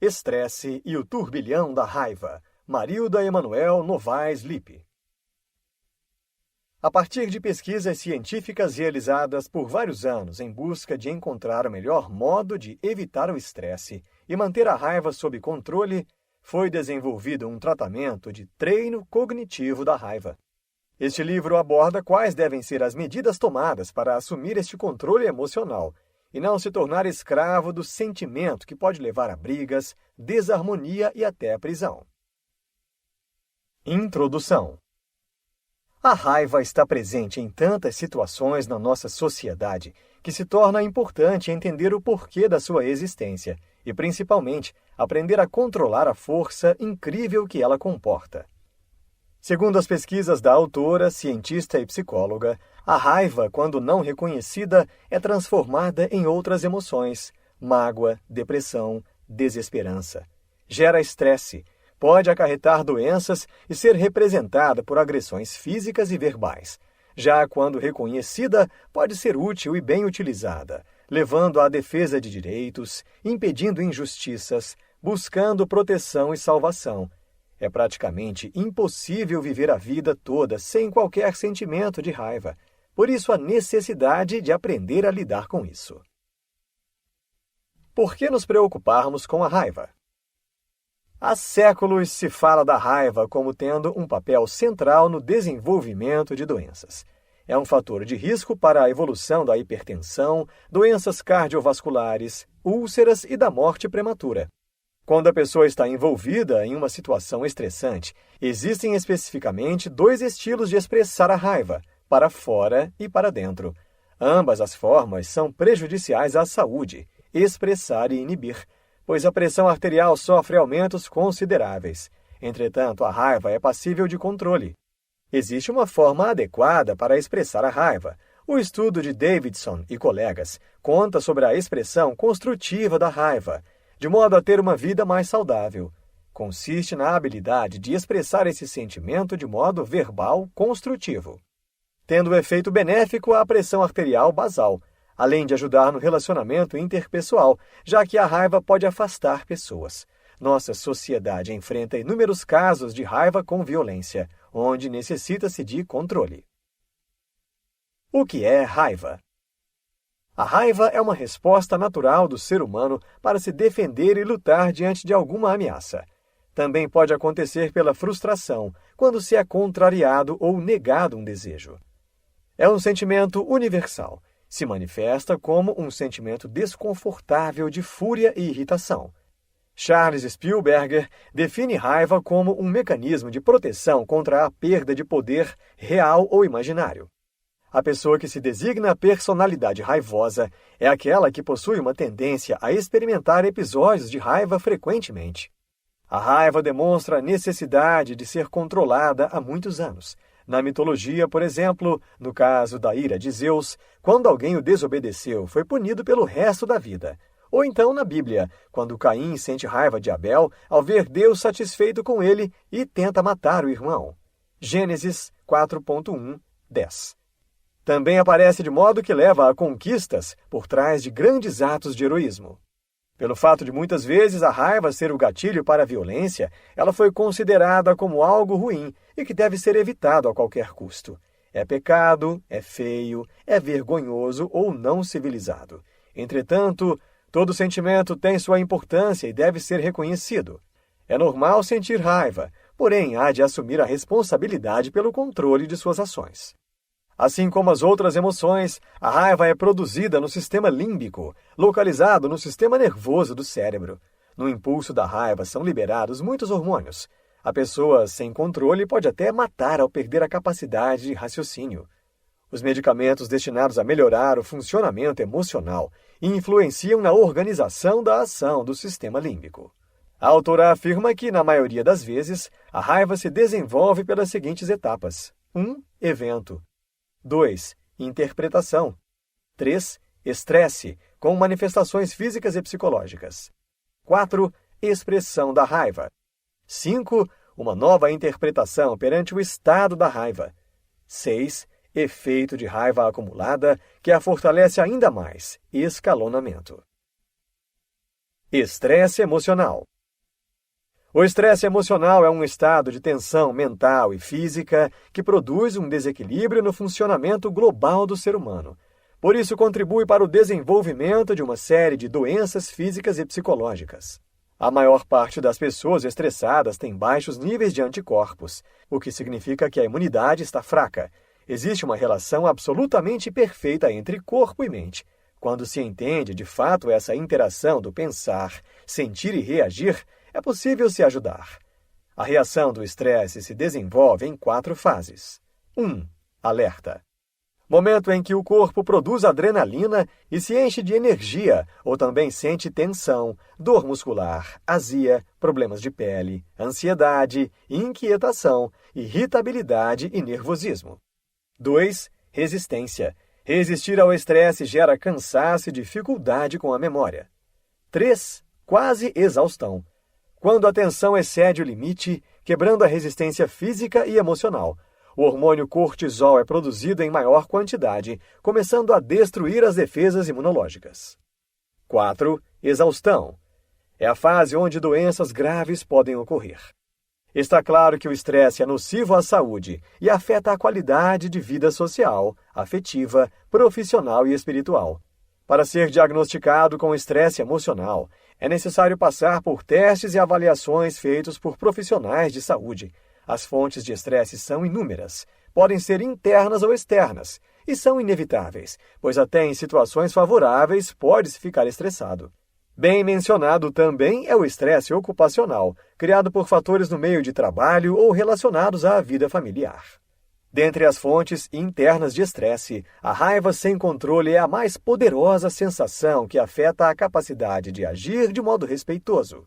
Estresse e o turbilhão da raiva. Marilda Emanuel Novaes Lippe. A partir de pesquisas científicas realizadas por vários anos em busca de encontrar o melhor modo de evitar o estresse e manter a raiva sob controle, foi desenvolvido um tratamento de treino cognitivo da raiva. Este livro aborda quais devem ser as medidas tomadas para assumir este controle emocional e não se tornar escravo do sentimento que pode levar a brigas, desarmonia e até a prisão. Introdução. A raiva está presente em tantas situações na nossa sociedade que se torna importante entender o porquê da sua existência e, principalmente, aprender a controlar a força incrível que ela comporta. Segundo as pesquisas da autora, cientista e psicóloga, a raiva, quando não reconhecida, é transformada em outras emoções: mágoa, depressão, desesperança. Gera estresse, pode acarretar doenças e ser representada por agressões físicas e verbais. Já quando reconhecida, pode ser útil e bem utilizada, levando à defesa de direitos, impedindo injustiças, buscando proteção e salvação. É praticamente impossível viver a vida toda sem qualquer sentimento de raiva. Por isso, a necessidade de aprender a lidar com isso. Por que nos preocuparmos com a raiva? Há séculos se fala da raiva como tendo um papel central no desenvolvimento de doenças. É um fator de risco para a evolução da hipertensão, doenças cardiovasculares, úlceras e da morte prematura. Quando a pessoa está envolvida em uma situação estressante, existem especificamente dois estilos de expressar a raiva, para fora e para dentro. Ambas as formas são prejudiciais à saúde, expressar e inibir, pois a pressão arterial sofre aumentos consideráveis. Entretanto, a raiva é passível de controle. Existe uma forma adequada para expressar a raiva. O estudo de Davidson e colegas conta sobre a expressão construtiva da raiva, de modo a ter uma vida mais saudável. Consiste na habilidade de expressar esse sentimento de modo verbal construtivo, tendo efeito benéfico à pressão arterial basal, além de ajudar no relacionamento interpessoal, já que a raiva pode afastar pessoas. Nossa sociedade enfrenta inúmeros casos de raiva com violência, onde necessita-se de controle. O que é raiva? A raiva é uma resposta natural do ser humano para se defender e lutar diante de alguma ameaça. Também pode acontecer pela frustração, quando se é contrariado ou negado um desejo. É um sentimento universal. Se manifesta como um sentimento desconfortável de fúria e irritação. Charles Spielberger define raiva como um mecanismo de proteção contra a perda de poder real ou imaginário. A pessoa que se designa personalidade raivosa é aquela que possui uma tendência a experimentar episódios de raiva frequentemente. A raiva demonstra a necessidade de ser controlada há muitos anos. Na mitologia, por exemplo, no caso da ira de Zeus, quando alguém o desobedeceu, foi punido pelo resto da vida. Ou então na Bíblia, quando Caim sente raiva de Abel ao ver Deus satisfeito com ele e tenta matar o irmão. Gênesis 4.1, 10. Também aparece de modo que leva a conquistas por trás de grandes atos de heroísmo. Pelo fato de muitas vezes a raiva ser o gatilho para a violência, ela foi considerada como algo ruim e que deve ser evitado a qualquer custo. É pecado, é feio, é vergonhoso ou não civilizado. Entretanto, todo sentimento tem sua importância e deve ser reconhecido. É normal sentir raiva, porém há de assumir a responsabilidade pelo controle de suas ações. Assim como as outras emoções, a raiva é produzida no sistema límbico, localizado no sistema nervoso do cérebro. No impulso da raiva são liberados muitos hormônios. A pessoa sem controle pode até matar ao perder a capacidade de raciocínio. Os medicamentos destinados a melhorar o funcionamento emocional influenciam na organização da ação do sistema límbico. A autora afirma que, na maioria das vezes, a raiva se desenvolve pelas seguintes etapas. 1. Evento. 2. Interpretação. 3. Estresse, com manifestações físicas e psicológicas. 4. Expressão da raiva. 5. Uma nova interpretação perante o estado da raiva. 6. Efeito de raiva acumulada, que a fortalece ainda mais. Escalonamento. Estresse emocional. O estresse emocional é um estado de tensão mental e física que produz um desequilíbrio no funcionamento global do ser humano. Por isso, contribui para o desenvolvimento de uma série de doenças físicas e psicológicas. A maior parte das pessoas estressadas tem baixos níveis de anticorpos, o que significa que a imunidade está fraca. Existe uma relação absolutamente perfeita entre corpo e mente. Quando se entende de fato essa interação do pensar, sentir e reagir, é possível se ajudar. A reação do estresse se desenvolve em 4 fases. 1. Alerta. Momento em que o corpo produz adrenalina e se enche de energia, ou também sente tensão, dor muscular, azia, problemas de pele, ansiedade, inquietação, irritabilidade e nervosismo. 2. Resistência. Resistir ao estresse gera cansaço e dificuldade com a memória. 3. Quase exaustão. Quando a tensão excede o limite, quebrando a resistência física e emocional, o hormônio cortisol é produzido em maior quantidade, começando a destruir as defesas imunológicas. 4. Exaustão. É a fase onde doenças graves podem ocorrer. Está claro que o estresse é nocivo à saúde e afeta a qualidade de vida social, afetiva, profissional e espiritual. Para ser diagnosticado com estresse emocional, é necessário passar por testes e avaliações feitos por profissionais de saúde. As fontes de estresse são inúmeras, podem ser internas ou externas, e são inevitáveis, pois até em situações favoráveis pode-se ficar estressado. Bem mencionado também é o estresse ocupacional, criado por fatores no meio de trabalho ou relacionados à vida familiar. Dentre as fontes internas de estresse, a raiva sem controle é a mais poderosa sensação que afeta a capacidade de agir de modo respeitoso.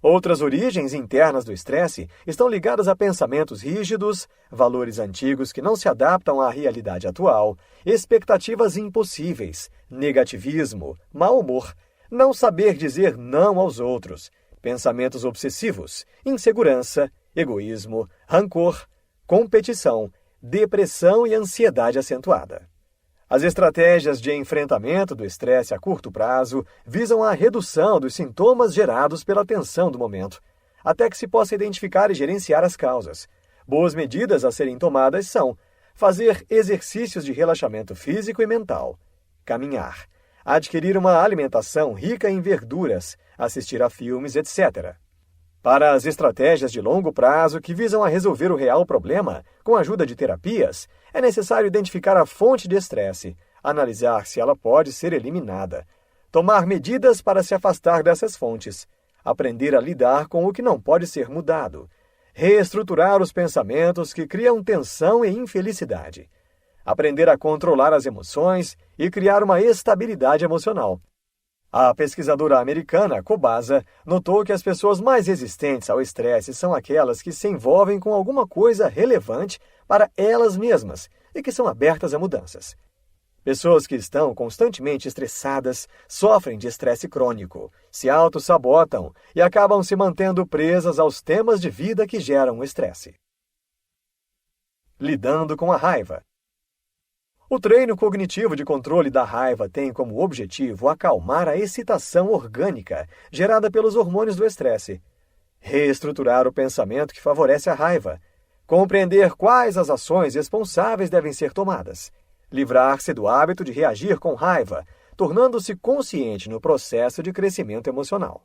Outras origens internas do estresse estão ligadas a pensamentos rígidos, valores antigos que não se adaptam à realidade atual, expectativas impossíveis, negativismo, mau humor, não saber dizer não aos outros, pensamentos obsessivos, insegurança, egoísmo, rancor, competição, depressão e ansiedade acentuada. As estratégias de enfrentamento do estresse a curto prazo visam a redução dos sintomas gerados pela tensão do momento, até que se possa identificar e gerenciar as causas. Boas medidas a serem tomadas são fazer exercícios de relaxamento físico e mental, caminhar, adquirir uma alimentação rica em verduras, assistir a filmes, etc. Para as estratégias de longo prazo que visam a resolver o real problema, com a ajuda de terapias, é necessário identificar a fonte de estresse, analisar se ela pode ser eliminada, tomar medidas para se afastar dessas fontes, aprender a lidar com o que não pode ser mudado, reestruturar os pensamentos que criam tensão e infelicidade, aprender a controlar as emoções e criar uma estabilidade emocional. A pesquisadora americana Kobasa notou que as pessoas mais resistentes ao estresse são aquelas que se envolvem com alguma coisa relevante para elas mesmas e que são abertas a mudanças. Pessoas que estão constantemente estressadas sofrem de estresse crônico, se auto-sabotam e acabam se mantendo presas aos temas de vida que geram o estresse. Lidando com a raiva. O treino cognitivo de controle da raiva tem como objetivo acalmar a excitação orgânica gerada pelos hormônios do estresse, reestruturar o pensamento que favorece a raiva, compreender quais as ações responsáveis devem ser tomadas, livrar-se do hábito de reagir com raiva, tornando-se consciente no processo de crescimento emocional.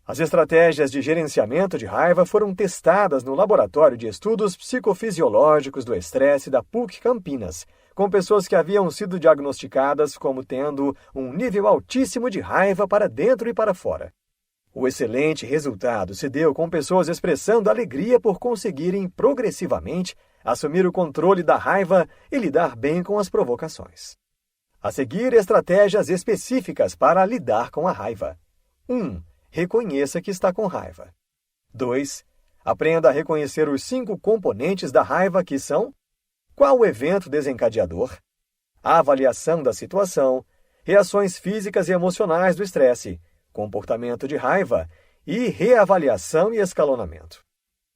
As estratégias de gerenciamento de raiva foram testadas no Laboratório de Estudos Psicofisiológicos do Estresse da PUC Campinas, com pessoas que haviam sido diagnosticadas como tendo um nível altíssimo de raiva para dentro e para fora. O excelente resultado se deu com pessoas expressando alegria por conseguirem progressivamente assumir o controle da raiva e lidar bem com as provocações. A seguir, estratégias específicas para lidar com a raiva. 1. Reconheça que está com raiva. 2. Aprenda a reconhecer os 5 componentes da raiva que são: qual o evento desencadeador, a avaliação da situação, reações físicas e emocionais do estresse, comportamento de raiva e reavaliação e escalonamento.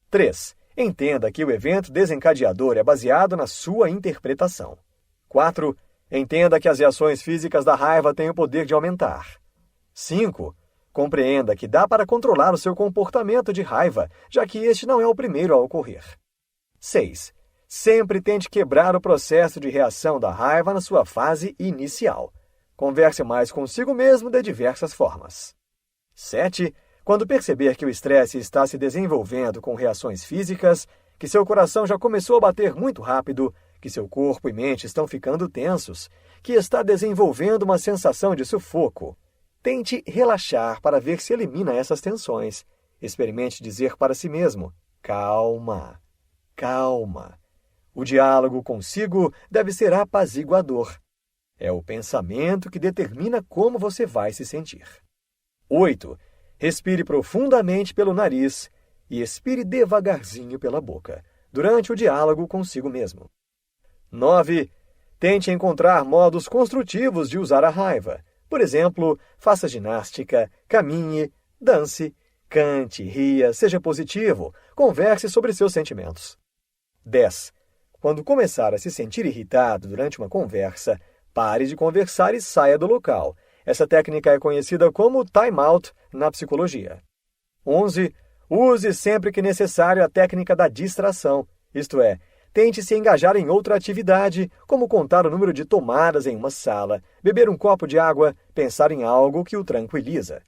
3. Entenda que o evento desencadeador é baseado na sua interpretação. 4. Entenda que as reações físicas da raiva têm o poder de aumentar. 5. Compreenda que dá para controlar o seu comportamento de raiva, já que este não é o primeiro a ocorrer. 6. Sempre tente quebrar o processo de reação da raiva na sua fase inicial. Converse mais consigo mesmo de diversas formas. 7. Quando perceber que o estresse está se desenvolvendo com reações físicas, que seu coração já começou a bater muito rápido, que seu corpo e mente estão ficando tensos, que está desenvolvendo uma sensação de sufoco, tente relaxar para ver se elimina essas tensões. Experimente dizer para si mesmo: calma, calma. O diálogo consigo deve ser apaziguador. É o pensamento que determina como você vai se sentir. 8. Respire profundamente pelo nariz e expire devagarzinho pela boca, durante o diálogo consigo mesmo. 9. Tente encontrar modos construtivos de usar a raiva. Por exemplo, faça ginástica, caminhe, dance, cante, ria, seja positivo, converse sobre seus sentimentos. 10. Quando começar a se sentir irritado durante uma conversa, pare de conversar e saia do local. Essa técnica é conhecida como time out na psicologia. 11. Use sempre que necessário a técnica da distração, isto é, tente se engajar em outra atividade, como contar o número de tomadas em uma sala, beber um copo de água, pensar em algo que o tranquiliza.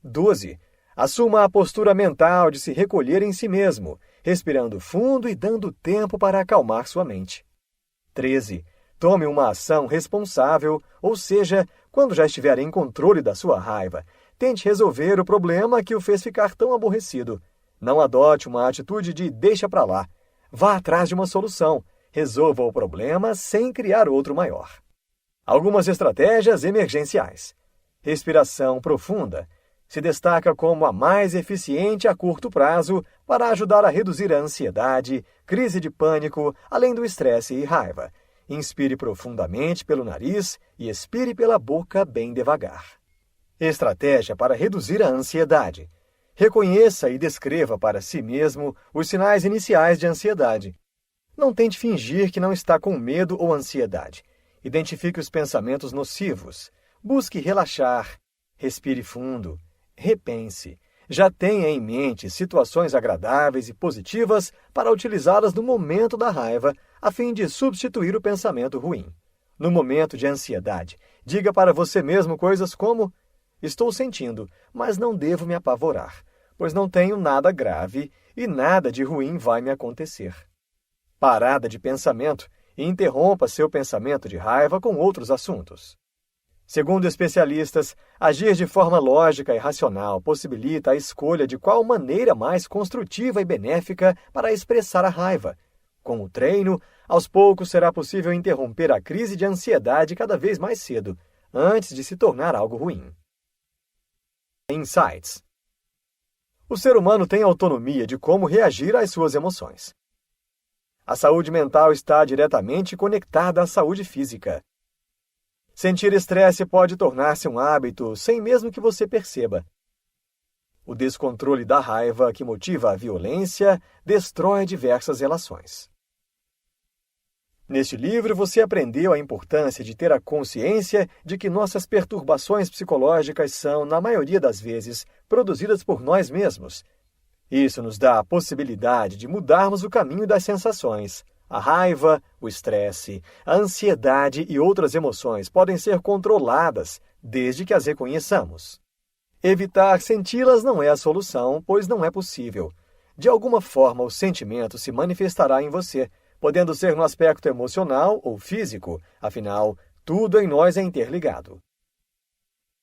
12. Assuma a postura mental de se recolher em si mesmo, respirando fundo e dando tempo para acalmar sua mente. 13. Tome uma ação responsável, ou seja, quando já estiver em controle da sua raiva, tente resolver o problema que o fez ficar tão aborrecido. Não adote uma atitude de deixa pra lá. Vá atrás de uma solução. Resolva o problema sem criar outro maior. Algumas estratégias emergenciais. Respiração profunda se destaca como a mais eficiente a curto prazo para ajudar a reduzir a ansiedade, crise de pânico, além do estresse e raiva. Inspire profundamente pelo nariz e expire pela boca bem devagar. Estratégia para reduzir a ansiedade. Reconheça e descreva para si mesmo os sinais iniciais de ansiedade. Não tente fingir que não está com medo ou ansiedade. Identifique os pensamentos nocivos. Busque relaxar. Respire fundo. Repense. Já tenha em mente situações agradáveis e positivas para utilizá-las no momento da raiva, a fim de substituir o pensamento ruim. No momento de ansiedade, diga para você mesmo coisas como: estou sentindo, mas não devo me apavorar, pois não tenho nada grave e nada de ruim vai me acontecer. Parada de pensamento e interrompa seu pensamento de raiva com outros assuntos. Segundo especialistas, agir de forma lógica e racional possibilita a escolha de qual maneira mais construtiva e benéfica para expressar a raiva. Com o treino, aos poucos será possível interromper a crise de ansiedade cada vez mais cedo, antes de se tornar algo ruim. Insights. O ser humano tem autonomia de como reagir às suas emoções. A saúde mental está diretamente conectada à saúde física. Sentir estresse pode tornar-se um hábito sem mesmo que você perceba. O descontrole da raiva que motiva a violência destrói diversas relações. Neste livro, você aprendeu a importância de ter a consciência de que nossas perturbações psicológicas são, na maioria das vezes, produzidas por nós mesmos. Isso nos dá a possibilidade de mudarmos o caminho das sensações. A raiva, o estresse, a ansiedade e outras emoções podem ser controladas, desde que as reconheçamos. Evitar senti-las não é a solução, pois não é possível. De alguma forma, o sentimento se manifestará em você, podendo ser no aspecto emocional ou físico, afinal, tudo em nós é interligado.